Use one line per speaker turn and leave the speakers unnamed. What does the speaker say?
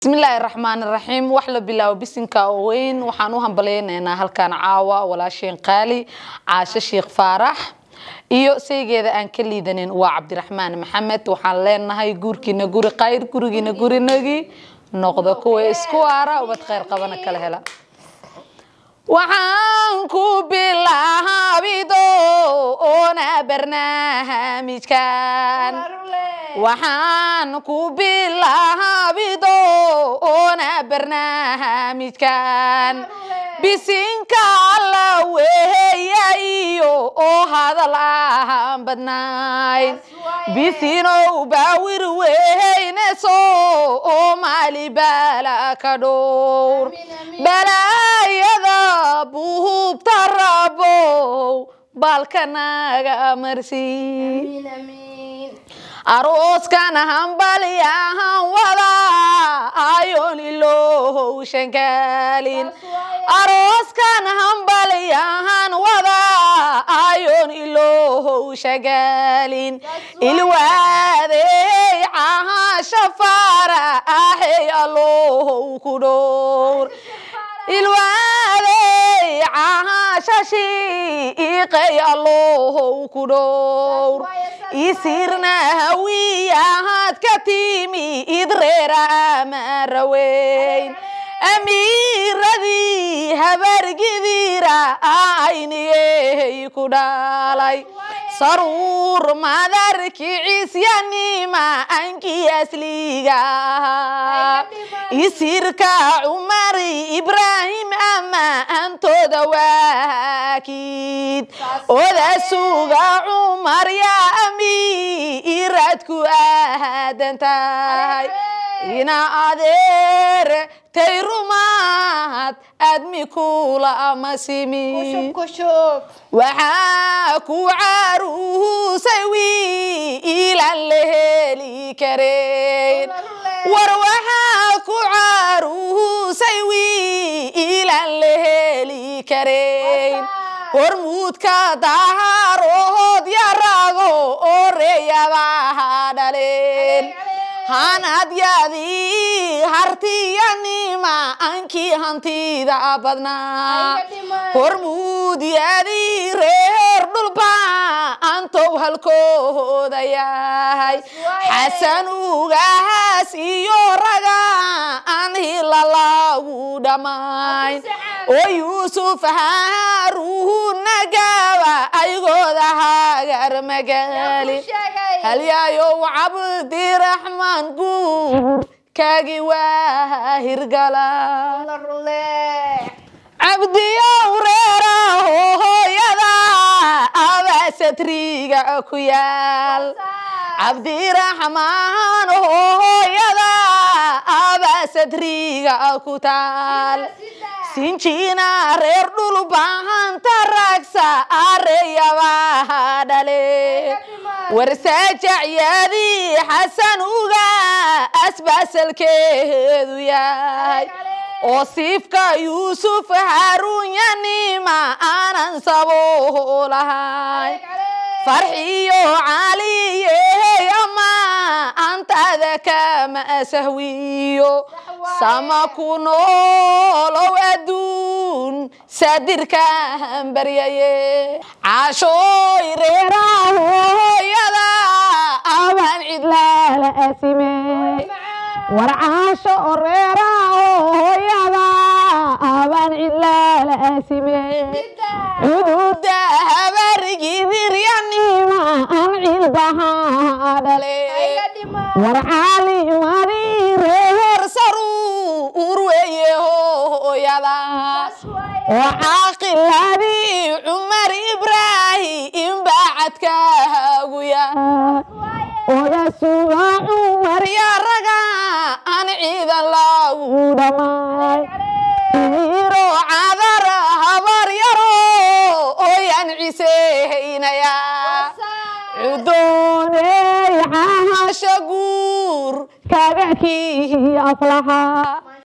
بسم الله الرحمن الرحيم وحلا بالله وبسنك وين وحنوهم بلينا هالكان عاوة ولا شيء قالي عاش الشيخ فرح iyo seegeeda aan ka liidanin waa Cabdiraxmaan Maxamed waxaan leenahay guurkiina guri qayr gurigiina gurinagi noqdo kuwa isku aara ubad khayr qabana kala hela waxaan ku bilaabido ona barnaamijkan waxaan ku bilaabido ona barnaamijkan bisinka la weeyayo oo hadal aan badnayn bisino baawir weeyneso oo maali bala ka door balaayada buhub tarabo balkanaga marsi amin arooskan hambaliyahan wada ayon iloohow shangalin arooskan hambaliyahan wada ayon iloohow shagalin ilwaadey caasha fara ahay aloohow ku dhoor ilwaadey caasha shiiqay aloohow ku dhoor isirna hawiyaad ka timi idreera maraweyn amiiradii habargidira ayniyey ku dhalay saruur madarkii ciisyanima ankii asliga isirka Umar Ibrahim ama antooda waakid oda suuga Umar ya amiiradku aadantahay ina adeer tayrumaad admi kula amasimi kushub waxa ku caruusay ila leheli kareen war waxa ku caruusay ila leheli kareen hormuudka daharood yarago oreeyaba dhaleen hanad yadi hartiyanima anki hantida badna hormuud yadi reer dhulba antow halkooda yahay xasan ugaas iyo raga aan hilalagu dhamayn oo Yuusuf Haruun nagawa aygooda hagar magali hal yaayo Cabdiraxmaan guur kaagi waa hirgala abdiyo reera hooyada abasatriga ku yaal Cabdiraxmaan hooyada abasatriga ku taal sinjina reer dhul baahan taragsa areyaba dhale warsaajiyadi xasan uga asbasalkeedu yahay oo siifka Yuusuf Haruun yanima aanan saboolahay farxiyo caliye ama antada kama sahwiyo sama kunoolow adduun sadirka baryaye caashooy reerahooyada awan cidlaala asime war caasho reerahooyada awan cidlaala asime xuduuda habargidiryanima aan cilbaha dhale war cali mari reer saruur weeye hooyada وعاقلادي عمر إبراهيم بعدك هاويا ويسوع عمر يا رجا أنا عيد الله دماي يرو عذر هبر يرو وينعسين يا عدوني عاشقور كابعكي أفلحا